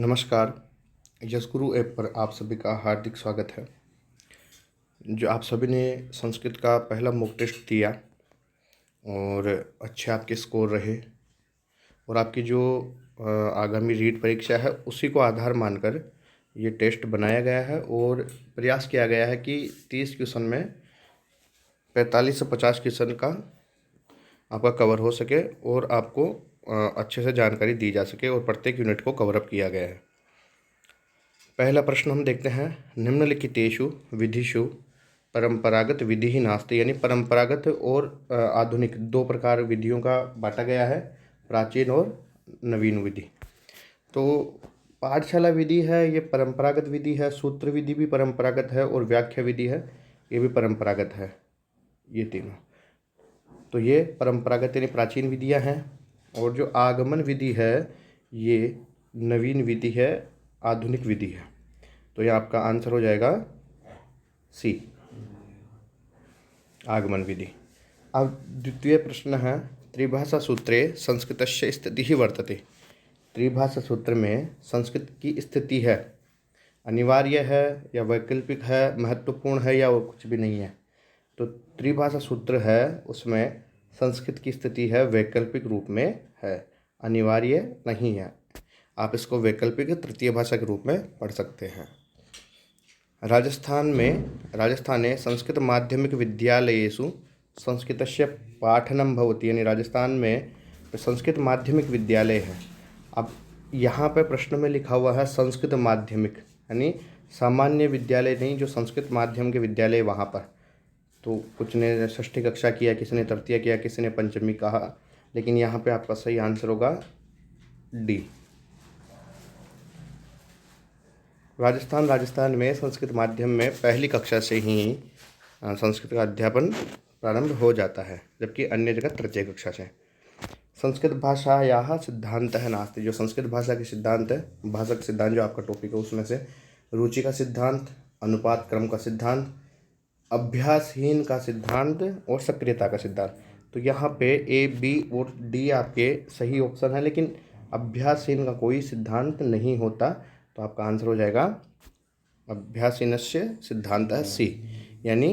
नमस्कार। यस गुरु ऐप पर आप सभी का हार्दिक स्वागत है। जो आप सभी ने संस्कृत का पहला मॉक टेस्ट दिया और अच्छे आपके स्कोर रहे और आपकी जो आगामी रीट परीक्षा है उसी को आधार मानकर ये टेस्ट बनाया गया है और प्रयास किया गया है कि 30 क्वेश्चन में 45 से 50 क्वेश्चन का आपका कवर हो सके और आपको अच्छे से जानकारी दी जा सके और प्रत्येक यूनिट को कवर अप किया गया है। पहला प्रश्न हम देखते हैं, निम्नलिखितेषु विधिषु परंपरागत विधि ही नास्ति, यानी परंपरागत और आधुनिक दो प्रकार विधियों का बांटा गया है, प्राचीन और नवीन विधि। तो पाठशाला विधि है ये परंपरागत विधि है, सूत्र विधि भी परंपरागत है और व्याख्या विधि है ये भी परंपरागत है, ये तीनों। तो ये परंपरागत यानी प्राचीन विधियाँ हैं और जो आगमन विधि है ये नवीन विधि है, आधुनिक विधि है। तो यह आपका आंसर हो जाएगा सी, आगमन विधि। अब द्वितीय प्रश्न है, त्रिभाषा सूत्रे संस्कृतस्य स्थितिः वर्तते। त्रिभाषा सूत्र में संस्कृत की स्थिति है, अनिवार्य है या वैकल्पिक है, महत्वपूर्ण है या और कुछ भी नहीं है। तो त्रिभाषा सूत्र है उसमें संस्कृत की स्थिति है वैकल्पिक रूप में है, अनिवार्य नहीं है। आप इसको वैकल्पिक तृतीय भाषा के रूप में पढ़ सकते हैं। राजस्थाने संस्कृत माध्यमिक विद्यालयेषु संस्कृतस्य पाठनं भवति, यानी राजस्थान में संस्कृत माध्यमिक विद्यालय है। अब यहाँ पे प्रश्न में लिखा हुआ है संस्कृत माध्यमिक, यानी सामान्य विद्यालय नहीं, जो संस्कृत माध्यम के विद्यालय वहाँ पर। तो कुछ ने षष्ठी कक्षा किया, किसी ने तृतीय किया, किसी ने पंचमी कहा, लेकिन यहाँ पे आपका सही आंसर होगा डी। राजस्थान में संस्कृत माध्यम में पहली कक्षा से ही संस्कृत का अध्यापन प्रारंभ हो जाता है, जबकि अन्य जगह तृतीय कक्षा से। संस्कृत भाषायाः सिद्धान्तः नास्ति, जो संस्कृत भाषा के सिद्धांत है, भाषा का सिद्धांत जो आपका टॉपिक है उसमें से रुचि का सिद्धांत, अनुपात क्रम का सिद्धांत, अभ्यासहीन का सिद्धांत और सक्रियता का सिद्धांत। तो यहाँ पे ए, बी और डी आपके सही ऑप्शन है, लेकिन अभ्यासहीन का कोई सिद्धांत नहीं होता। तो आपका आंसर हो जाएगा अभ्यासहीनस्य सिद्धांतः सी, यानी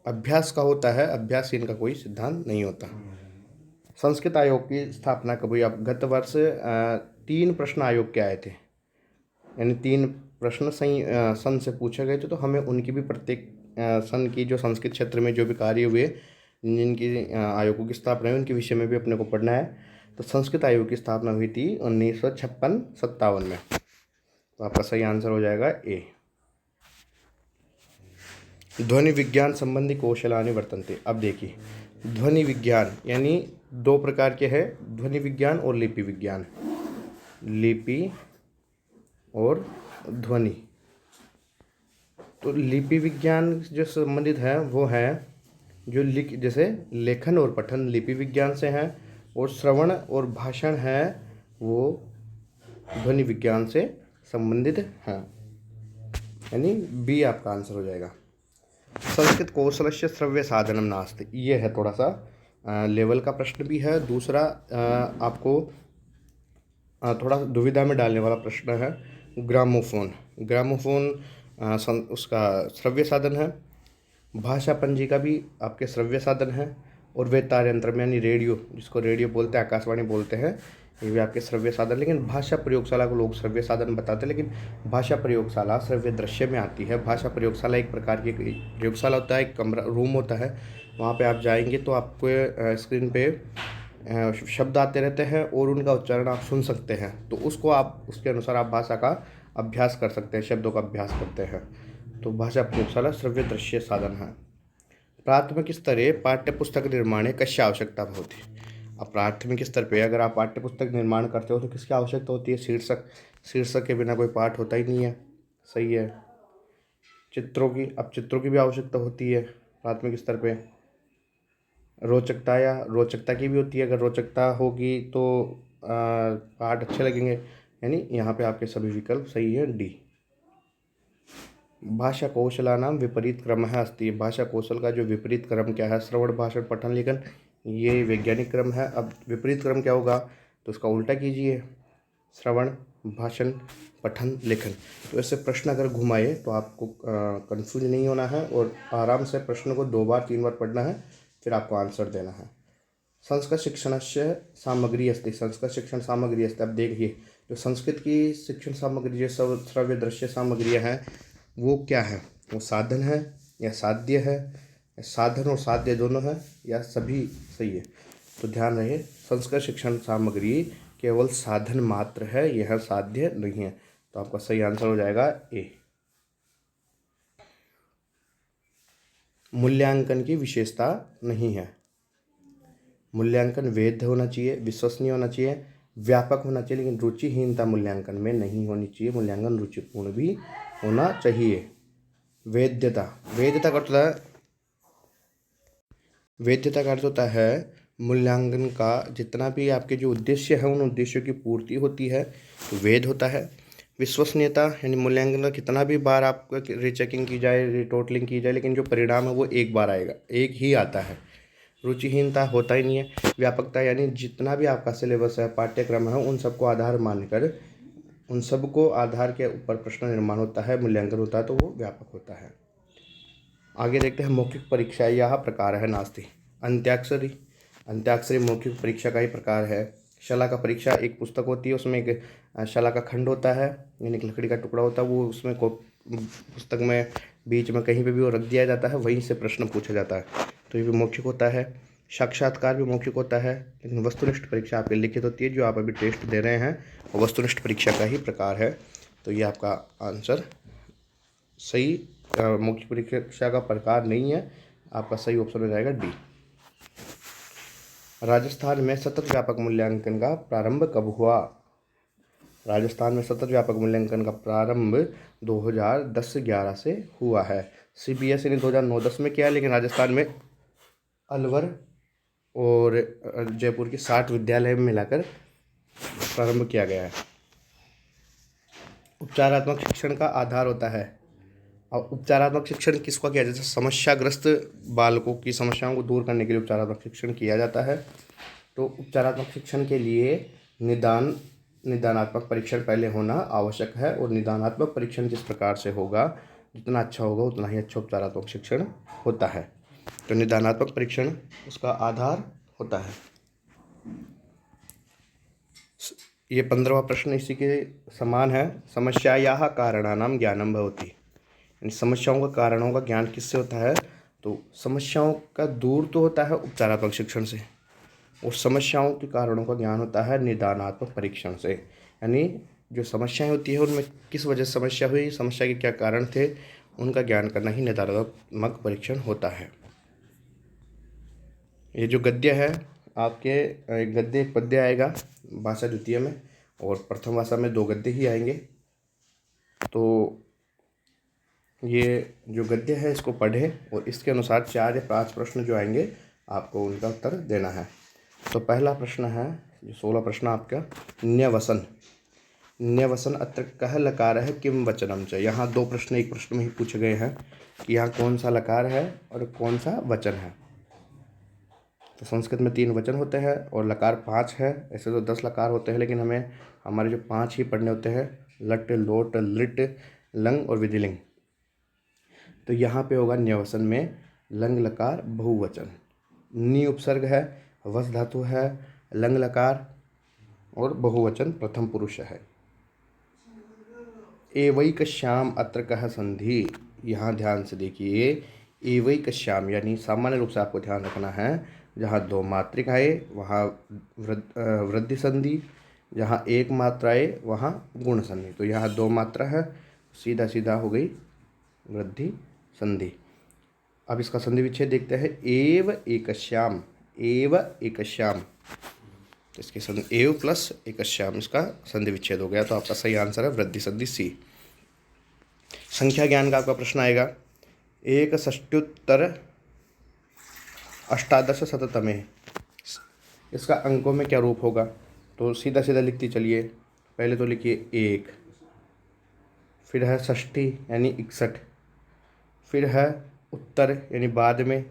अभ्यास का होता है, अभ्यासहीन का कोई सिद्धांत नहीं होता। संस्कृत आयोग की स्थापना कब हुई? अब गत वर्ष 3 प्रश्न आयोग के आए थे, यानी 3 प्रश्न सन से पूछे गए थे, तो हमें उनकी भी प्रत्येक सन की जो संस्कृत क्षेत्र में जो भी कार्य हुए, जिनकी आयोगों की स्थापना हुई, उनके विषय में भी अपने को पढ़ना है। तो संस्कृत आयोग की स्थापना हुई थी 1956-57 में। तो आपका सही आंसर हो जाएगा ए। ध्वनि विज्ञान संबंधी कौशलानि वर्तन्ते। अब देखिए, ध्वनि विज्ञान यानी 2 प्रकार के हैं, ध्वनि विज्ञान और लिपि विज्ञान। लिपि और ध्वनि। तो लिपि विज्ञान जो संबंधित है वो है जो जैसे लेखन और पठन लिपि विज्ञान से हैं, और श्रवण और भाषण है वो ध्वनि विज्ञान से संबंधित हैं, यानी बी आपका आंसर हो जाएगा। संस्कृत कौशलस्य श्रव्य साधनम नास्ति, ये है थोड़ा सा लेवल का प्रश्न भी है। दूसरा आपको थोड़ा दुविधा में डालने वाला प्रश्न है, ग्रामोफोन। ग्रामोफोन उसका श्रव्य साधन है, भाषा पंजिका भी आपके श्रव्य साधन है, और वेतार यंत्र में यानी रेडियो, जिसको रेडियो बोलते हैं, आकाशवाणी बोलते हैं, ये भी आपके श्रव्य साधन। लेकिन भाषा प्रयोगशाला को लोग श्रव्य साधन बताते हैं, लेकिन भाषा प्रयोगशाला श्रव्य दृश्य में आती है। भाषा प्रयोगशाला एक प्रकार की प्रयोगशाला होता है, एक कमरा रूम होता है, वहाँ पे आप जाएंगे तो आपको स्क्रीन पे शब्द आते रहते हैं और उनका उच्चारण आप सुन सकते हैं। तो उसको आप उसके अनुसार आप भाषा का अभ्यास कर सकते हैं, शब्दों का अभ्यास करते हैं। तो भाषा प्रयोगशाला श्रव्य दृश्य साधन है। प्राथमिक स्तरे पाठ्यपुस्तक निर्माणे कस्य आवश्यकता भवति। अब प्राथमिक स्तर पे अगर आप पाठ्यपुस्तक निर्माण करते हो तो किसकी आवश्यकता होती है? शीर्षक के बिना कोई पाठ होता ही नहीं है, सही है। चित्रों की, अब चित्रों की भी आवश्यकता होती है प्राथमिक स्तर पे। रोचकता की भी होती है, अगर रोचकता होगी तो पाठ अच्छे लगेंगे, यानी यहाँ पे आपके सभी विकल्प सही है, डी। भाषा कौशलानां विपरीत क्रमः अस्ति। भाषा कौशल का जो विपरीत क्रम क्या है? श्रवण, भाषण, पठन, लेखन, ये वैज्ञानिक क्रम है। अब विपरीत क्रम क्या होगा? तो उसका उल्टा कीजिए, श्रवण, भाषण, पठन, लेखन। तो ऐसे प्रश्न अगर घुमाए तो आपको कंफ्यूज नहीं होना है और आराम से प्रश्न को 2 बार 3 बार पढ़ना है, फिर आपको आंसर देना है। संस्कृत शिक्षणस्य सामग्री अस्ति, संस्कृत शिक्षण सामग्री अस्ति। अब देखिए जो संस्कृत की शिक्षण सामग्री, जो श्रव्य दृश्य सामग्रियाँ हैं, वो क्या है? वो साधन है या साध्य है, या साधन और साध्य दोनों है, या सभी सही है? तो ध्यान रहे, संस्कृत शिक्षण सामग्री केवल साधन मात्र है, यह साध्य नहीं है। तो आपका सही आंसर हो जाएगा ए। मूल्यांकन की विशेषता नहीं है। मूल्यांकन वैध होना चाहिए, विश्वसनीय होना चाहिए, व्यापक होना चाहिए, लेकिन रुचिहीनता मूल्यांकन में नहीं होनी चाहिए। मूल्यांकन रुचिपूर्ण भी होना चाहिए। वैधता, वैधता का अर्थ होता है मूल्यांकन का जितना भी आपके जो उद्देश्य है उन उद्देश्यों की पूर्ति होती है तो वैध होता है। विश्वसनीयता यानी मूल्यांकन का कितना भी बार आपका रीचेकिंग की जाए, रिटोटलिंग की जाए, लेकिन जो परिणाम है वो एक बार आएगा, एक ही आता है। रुचिहीनता होता ही नहीं है। व्यापकता यानी जितना भी आपका सिलेबस है, पाठ्यक्रम है, उन सबको आधार मानकर, उन सबको आधार के ऊपर प्रश्न निर्माण होता है, मूल्यांकन होता है, तो वो व्यापक होता है। आगे देखते हैं मौखिक परीक्षा, यह प्रकार है नास्ति। अंत्याक्षरी, अंत्याक्षरी मौखिक परीक्षा का ही प्रकार है। शला का परीक्षा एक पुस्तक होती है, उसमें एक शला का खंड होता है, यानी एक लकड़ी का टुकड़ा होता है, वो उसमें को पुस्तक में बीच में कहीं पे भी वो रख दिया जाता है, वहीं से प्रश्न पूछा जाता है, तो ये भी मौखिक होता है। साक्षात्कार भी मौखिक होता है, लेकिन वस्तुनिष्ठ परीक्षा आपकी लिखित होती है, जो आप अभी टेस्ट दे रहे हैं वो वस्तुनिष्ठ परीक्षा का ही प्रकार है। तो ये आपका आंसर सही, मौखिक परीक्षा का प्रकार नहीं है, आपका सही ऑप्शन हो जाएगा डी। राजस्थान में सतत व्यापक मूल्यांकन का प्रारंभ कब हुआ? राजस्थान में सतत व्यापक मूल्यांकन का प्रारंभ 2010-11 से हुआ है। सीबीएसई ने 2009-10 में किया, लेकिन राजस्थान में अलवर और जयपुर के 60 विद्यालय में मिलाकर प्रारंभ किया गया है। उपचारात्मक शिक्षण का आधार होता है। अब उपचारात्मक शिक्षण किसको किया जाता है? समस्याग्रस्त बालकों की समस्याओं को दूर करने के लिए उपचारात्मक शिक्षण किया जाता है। तो उपचारात्मक शिक्षण के लिए निदानात्मक परीक्षण पहले होना आवश्यक है, और निदानात्मक परीक्षण जिस प्रकार से होगा, जितना अच्छा होगा उतना ही अच्छा उपचारात्मक शिक्षण होता है। तो निदानात्मक परीक्षण उसका आधार होता है। ये 15वां प्रश्न इसी के समान है। समस्यायाः कारणानां ज्ञानं भवति, यानी समस्याओं का कारणों का ज्ञान किससे होता है? तो समस्याओं का दूर तो होता है उपचारात्मक शिक्षण से, और समस्याओं के कारणों का ज्ञान होता है निदानात्मक परीक्षण से। यानी जो समस्याएं होती है उनमें किस वजह से समस्या हुई, समस्या के क्या कारण थे, उनका ज्ञान करना ही निदानात्मक परीक्षण होता है। ये जो गद्य है आपके, एक गद्य एक पद्य आएगा भाषा द्वितीय में, और प्रथम भाषा में 2 गद्य ही आएंगे। तो ये जो गद्य है इसको पढ़ें और इसके अनुसार 4 या 5 प्रश्न जो आएंगे आपको उनका उत्तर देना है। तो पहला प्रश्न है, जो 16 प्रश्न आपका, न्यवसन। न्यवसन अत्र कः लकार है किम वचनम च। यहाँ 2 प्रश्न एक प्रश्न में ही पूछे गए हैं कि यहाँ कौन सा लकार है और कौन सा वचन है। तो संस्कृत में 3 वचन होते हैं और लकार 5 है। ऐसे तो 10 लकार होते हैं, लेकिन हमें हमारे जो 5 ही पढ़ने होते हैं, लट, लोट, लिट, लंग और विधिलिंग। तो यहाँ पे होगा न्यवसन में लंग लकार बहुवचन। नी उपसर्ग है, वस धातु है, लंग लकार और बहुवचन प्रथम पुरुष है। एवैकश्याम अत्र कः संधि। यहाँ ध्यान से देखिए, एवैकश्याम यानी सामान्य रूप से आपको ध्यान रखना है, जहाँ 2 मात्रिक आए वहाँ वृद्धि संधि, जहाँ 1 मात्रा आए वहाँ गुण संधि। तो यहाँ 2 मात्रा है, सीधा सीधा हो गई वृद्धि संधि। अब इसका संधि विच्छेद देखते हैं। एव एकश्याम, एव एकश्याम, तो इसके संधि एव प्लस एकश्याम, इसका संधि विच्छेद हो गया। तो आपका सही आंसर है वृद्धि संधि सी। संख्या ज्ञान का आपका प्रश्न आएगा। 61-अष्टादशशततमे, इसका अंकों में क्या रूप होगा? तो सीधा सीधा लिखती चलिए। पहले तो लिखिए 1, फिर है षष्ठी यानी 61, फिर है उत्तर यानी बाद में,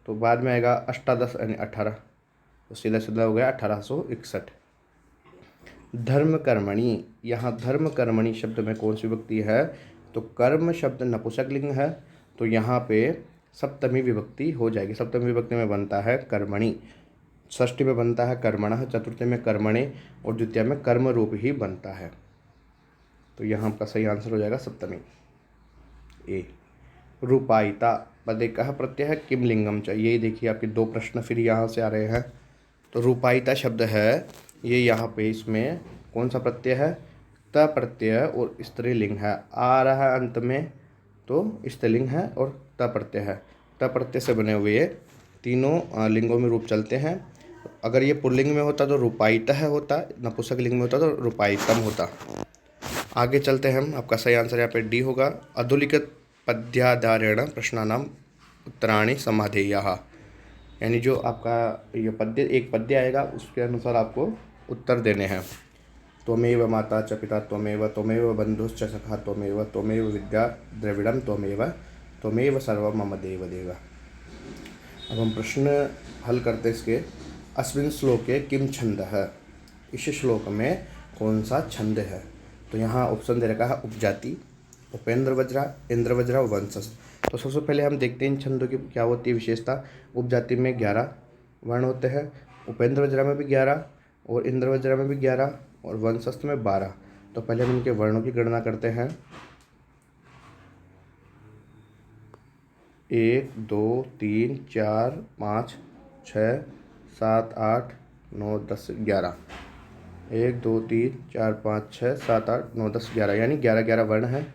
तो बाद में आएगा अष्टादश यानी 18, तो सीधा सीधा हो गया 1861। धर्म कर्मणि, यहाँ धर्म कर्मणि शब्द में कौन सी विभक्ति है? तो कर्म शब्द नपुंसक लिंग है, तो यहाँ पे सप्तमी विभक्ति हो जाएगी। सप्तमी विभक्ति में बनता है कर्मणि, षष्ठी में बनता है कर्मणः, चतुर्थी में कर्मणे और द्वितीय में कर्म रूप ही बनता है। तो यहाँ आपका सही आंसर हो जाएगा सप्तमी ए। रूपायिता पदे कह प्रत्यय किम लिंगम च, यही देखिए आपके दो प्रश्न फिर यहाँ से आ रहे हैं। तो रूपायिता शब्द है, ये यहाँ पे इसमें कौन सा प्रत्यय है? त प्रत्यय और स्त्रीलिंग है, आ रहा है अंत में तो स्त्रीलिंग है और त प्रत्यय है। त प्रत्यय से बने हुए तीनों लिंगों में रूप चलते हैं। अगर ये पुल्लिंग में होता तो रूपायितः होता, नपुंसक लिंग में होता तो रूपायितम होता। आगे चलते हैं हम, आपका सही आंसर यहाँ पे डी होगा। अधोलिखित पद्याधारेण प्रश्नानाम उत्तराणि समाधेयाः, यानी जो आपका ये पद्य, एक पद्य आएगा उसके अनुसार आपको उत्तर देने हैं। त्वमेव माता च पिता त्वमेव, त्वमेव बंधुश्च सखा त्वमेव, त्वमेव विद्या द्रविड़म त्वमेव, त्वमेव सर्वं मम देव देव। अब हम प्रश्न हल करते इसके। अस्मिन् श्लोके किम छंदः, इस श्लोक में कौन सा छंद है? तो यहाँ ऑप्शन दे रखा है उपजाति, उपेंद्र वज्रा, इंद्र वज्रा और वंशस्थ। तो सबसे पहले हम देखते हैं इन छंदों की क्या होती है विशेषता। उपजाति में 11 वर्ण होते हैं, उपेंद्र वज्रा में भी 11 और इंद्र वज्रा में भी 11 और वंशस्थ में 12। तो पहले हम इनके वर्णों की गणना करते हैं। 1 2 3 4 5 6 7 8 9 10 11। 1 2 3 4 5 6 7 8 9 10 11, यानी 11 वर्ण हैं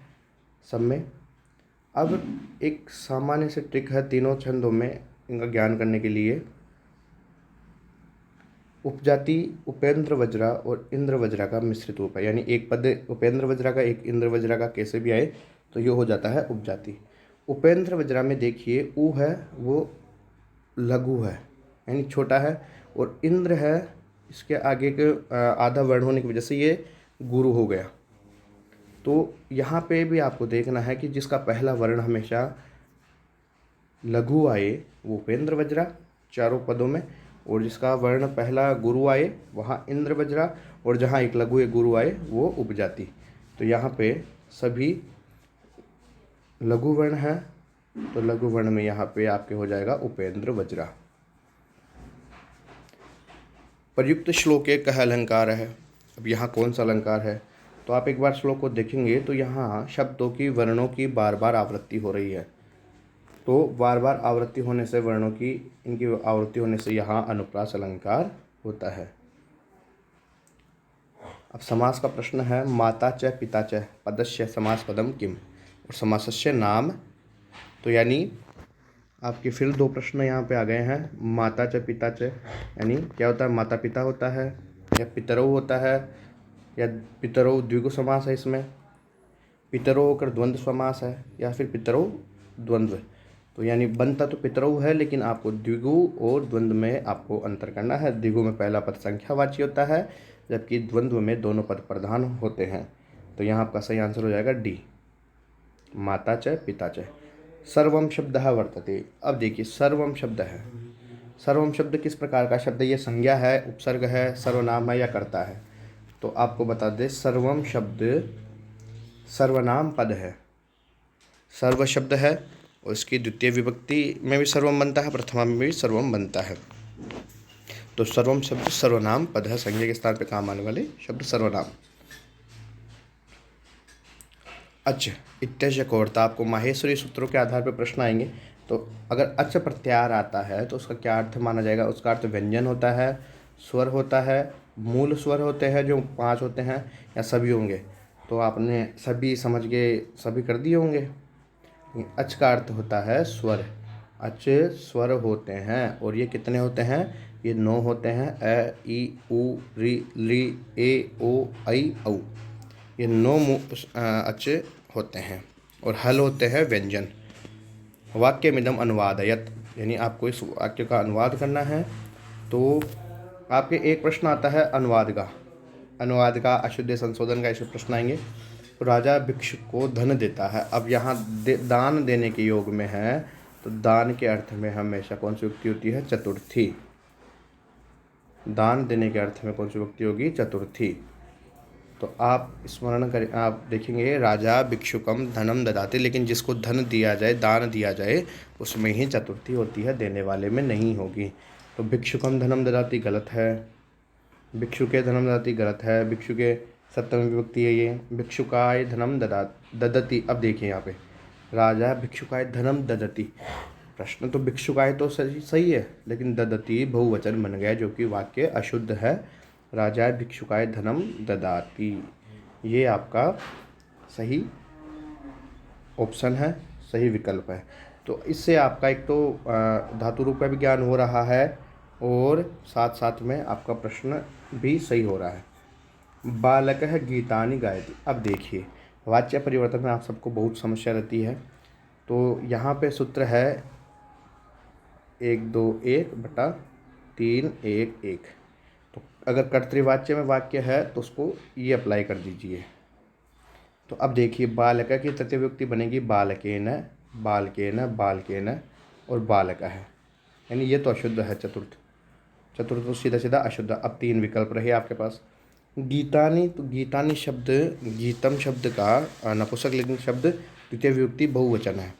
सब में। अब एक सामान्य से ट्रिक है तीनों छंदों में इनका ज्ञान करने के लिए। उपजाति उपेंद्र वज्रा और इंद्र वज्रा का मिश्रित रूप है, यानी एक पद उपेंद्र वज्रा का एक इंद्र वज्रा का कैसे भी आए तो ये हो जाता है उपजाति। उपेंद्र वज्रा में देखिए ऊ है वो लघु है यानी छोटा है, और इंद्र है इसके आगे के आधा वर्ण होने की वजह से ये गुरु हो गया। तो यहाँ पे भी आपको देखना है कि जिसका पहला वर्ण हमेशा लघु आए वो उपेंद्र वज्रा चारों पदों में, और जिसका वर्ण पहला गुरु आए वहाँ इंद्र वज्रा, और जहाँ एक लघु एक गुरु आए वो उपजाति। तो यहाँ पे सभी लघु वर्ण है, तो लघु वर्ण में यहाँ पे आपके हो जाएगा उपेंद्र वज्रा। प्रयुक्त श्लोक कह अलंकार है। अब यहाँ कौन सा अलंकार है? तो आप एक बार श्लोक को देखेंगे तो यहाँ शब्दों की वर्णों की बार बार आवृत्ति हो रही है। तो बार बार आवृत्ति होने से वर्णों की इनकी आवृत्ति होने से यहाँ अनुप्रास अलंकार होता है। अब समास का प्रश्न है। माता च पिता च पदस्य समास पदम किम, और समासस्य नाम। तो यानी आपके फिर दो प्रश्न यहाँ पे आ गए हैं। माता च पिता च यानी क्या होता है? माता पिता होता है या पितरौ होता है, या पितरौ द्विगु समास है इसमें, पितरौ होकर द्वंद्व समास है, या फिर पितरौ द्वंद्व। तो यानी बनता तो पितरौ है लेकिन आपको द्विगु और द्वंद्व में आपको अंतर करना है। द्विगु में पहला पद संख्यावाची होता है जबकि द्वंद्व में दोनों पद प्रधान होते हैं। तो यहाँ आपका सही आंसर हो जाएगा डी, माता च पिता च। सर्वम शब्द वर्तते। अब देखिए सर्वम शब्द है, सर्वम शब्द किस प्रकार का शब्द है? ये संज्ञा है, उपसर्ग है, सर्वनाम है या कर्ता है? तो आपको बता दें सर्वम शब्द सर्वनाम पद है। सर्व शब्द है और इसकी द्वितीय विभक्ति में भी सर्वम बनता है, प्रथमा में भी सर्वम बनता है। तो सर्वम शब्द सर्वनाम पद है, संज्ञा के स्थान पर काम आने वाले शब्द सर्वनाम। अच इत्यादि कौरता, आपको माहेश्वरी सूत्रों के आधार पर प्रश्न आएंगे। तो अगर अच प्रत्याहार आता है तो उसका क्या अर्थ माना जाएगा? उसका अर्थ व्यंजन होता है, स्वर होता है, मूल स्वर होते हैं जो 5 होते हैं, या सभी होंगे। तो आपने सभी समझ के सभी कर दिए होंगे। अच का अर्थ होता है स्वर, अच स्वर होते हैं, और ये कितने होते हैं? ये 9 होते हैं। अ ई उ री ली ए ओ ऐ औ, ये 9 अच होते हैं, और हल होते हैं व्यंजन। वाक्य मिदम अनुवादयत, यानी आपको इस वाक्य का अनुवाद करना है। तो आपके एक प्रश्न आता है अनुवाद का, अनुवाद का अशुद्ध संशोधन का ऐसे प्रश्न आएंगे। तो राजा भिक्षुक को धन देता है। अब यहाँ दान देने के योग में है, तो दान के अर्थ में हमेशा कौन सी युक्ति होती है? चतुर्थी। दान देने के अर्थ में कौन सी युक्ति होगी? चतुर्थी। तो आप स्मरण करें, आप देखेंगे राजा भिक्षुकम धनम ददाति, लेकिन जिसको धन दिया जाए, दान दिया जाए, उसमें ही चतुर्थी होती है, देने वाले में नहीं होगी। तो भिक्षुकम धनम ददाति गलत है, भिक्षुके धनम ददाति गलत है, भिक्षुके सप्तमी विभक्ति है ये, भिक्षुकाय धनम ददति। अब देखिए यहाँ पे राजा भिक्षुकाय धनम ददति, प्रश्न तो भिक्षुकाय तो सही है, लेकिन ददति बहुवचन बन गया, जो कि वाक्य अशुद्ध है। राजा भिक्षुकाय धनम ददाति, ये आपका सही ऑप्शन है, सही विकल्प है। तो इससे आपका एक तो धातु रूप का भी ज्ञान हो रहा है और साथ साथ में आपका प्रश्न भी सही हो रहा है। बालक है गीतानि गायति। अब देखिए वाच्य परिवर्तन में आप सबको बहुत समस्या रहती है। तो यहाँ पे सूत्र है 1 2 1 बटा 3 1 1। तो अगर कर्तृवाच्य में वाक्य है तो उसको ये अप्लाई कर दीजिए। तो अब देखिए बालक की तृतीय विभक्ति बनेगी बालकेन, बालकेन, बालकेन और बालक है, यानी ये तो अशुद्ध है। चतुर्थ तो सीधा सीधा अशुद्ध। अब 3 विकल्प रहे आपके पास। गीतानि, तो गीतानि शब्द, गीतम शब्द का नपुंसक लिंग शब्द द्वितीय विभक्ति बहुवचन है।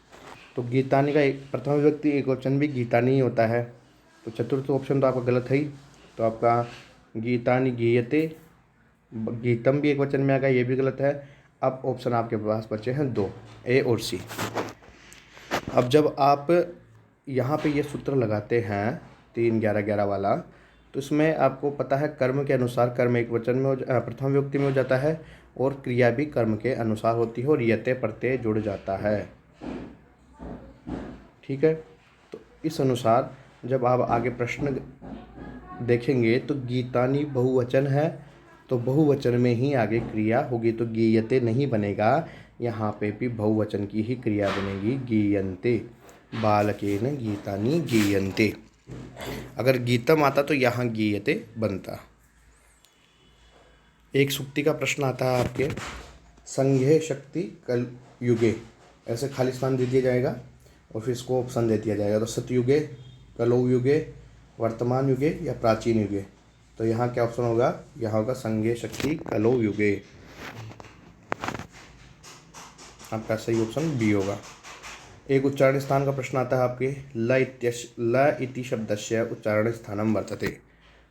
तो गीतानि का प्रथम विभक्ति एकवचन भी गीतानि ही होता है। तो चतुर्थ ऑप्शन तो आपका गलत है ही। तो आपका गीतानि गीयते, गीतम भी एकवचन में आएगा, ये भी गलत है। अब ऑप्शन आपके पास बचे हैं 2, ए और सी। अब जब आप यहाँ पे ये सूत्र लगाते हैं 3 11 11 वाला, तो इसमें आपको पता है कर्म के अनुसार कर्म एकवचन में प्रथम विभक्ति में हो जाता है और क्रिया भी कर्म के अनुसार होती है और यते प्रत्यय जुड़ जाता है। ठीक है, तो इस अनुसार जब आप आगे प्रश्न देखेंगे तो गीतानि बहुवचन है, तो बहुवचन में ही आगे क्रिया होगी। तो गीयते नहीं बनेगा, यहाँ पे भी बहुवचन की ही क्रिया बनेगी, गीयन्ते। बालकेन गीतानि गीयन्ते। अगर गीतम आता तो यहाँ गीयते बनता। एक सूक्ति का प्रश्न आता है आपके, संघे शक्ति कल युगे, ऐसे खाली स्थान दे दिया जाएगा और फिर इसको ऑप्शन दे दिया जाएगा। तो सतयुगे, कलौ युगे, वर्तमान युगे या प्राचीन युगे। तो यहाँ क्या ऑप्शन होगा? यहाँ होगा संघे शक्ति कलौ युगे। आपका सही ऑप्शन बी होगा। एक उच्चारण स्थान का प्रश्न आता है आपके, ल इति शब्दस्य उच्चारण स्थानम वर्तते।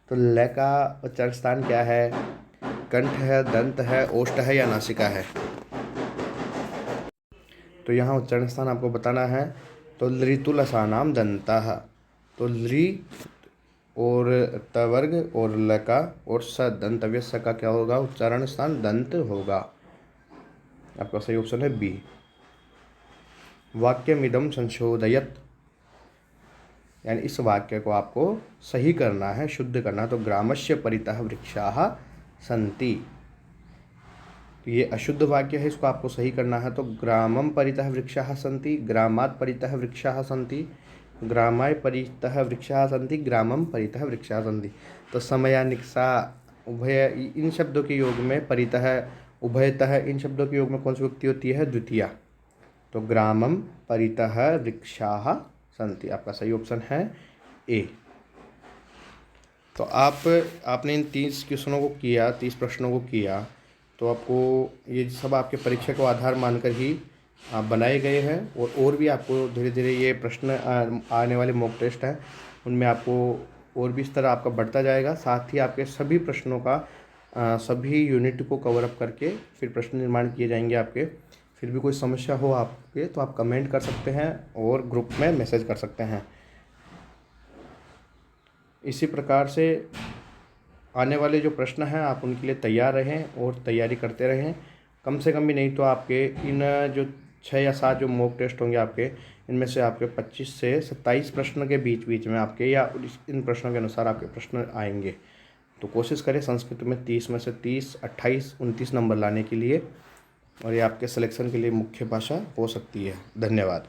तो ल का उच्चारण स्थान क्या है? कंठ है, दंत है, ओष्ठ है या नासिका है? तो यहाँ उच्चारण स्थान आपको बताना है। तो लृतुलसानाम दंतः, तो लृ और तवर्ग और ल का और स दंतव्य स का क्या होगा? उच्चारण स्थान दंत होगा। आपका सही ऑप्शन है बी। वाक्यमिदं संशोधयत, यानी इस वाक्य को आपको सही करना है, शुद्ध करना। तो ग्रामस्य परितः वृक्षाः सन्ति, तो ये अशुद्ध वाक्य है, इसको आपको सही करना है। तो ग्रामं परितः वृक्षाः सन्ति, ग्रामात् परितः वृक्षाः सन्ति, ग्रामाय परितः वृक्षाः सन्ति, ग्रामं परितः वृक्षाः सन्ति। तो समयानिक्सा उभय, इन शब्दों के योग में परितः, उभयतः, इन शब्दों के योग में कौन सी विभक्ति होती है? द्वितीया। तो ग्रामं परितः वृक्षाः सन्ति, आपका सही ऑप्शन है ए। तो आपने इन 30 क्वेश्चनों को किया, 30 प्रश्नों को किया, तो आपको ये सब आपके परीक्षा को आधार मानकर ही बनाए गए हैं। और भी आपको धीरे धीरे ये प्रश्न आने वाले मॉक टेस्ट हैं, उनमें आपको और भी इस तरह आपका बढ़ता जाएगा। साथ ही आपके सभी प्रश्नों का सभी यूनिट को कवर अप करके फिर प्रश्न निर्माण किए जाएंगे आपके। फिर भी कोई समस्या हो आपके तो आप कमेंट कर सकते हैं और ग्रुप में मैसेज कर सकते हैं। इसी प्रकार से आने वाले जो प्रश्न हैं आप उनके लिए तैयार रहें और तैयारी करते रहें। कम से कम भी नहीं तो आपके इन जो 6 या 7 जो मॉक टेस्ट होंगे आपके, इनमें से आपके 25 से 27 प्रश्न के बीच में आपके या इन प्रश्नों के अनुसार आपके प्रश्न आएंगे। तो कोशिश करें संस्कृत में 30 में से 30, 28, 29 नंबर लाने के लिए, और ये आपके सिलेक्शन के लिए मुख्य भाषा हो सकती है। धन्यवाद।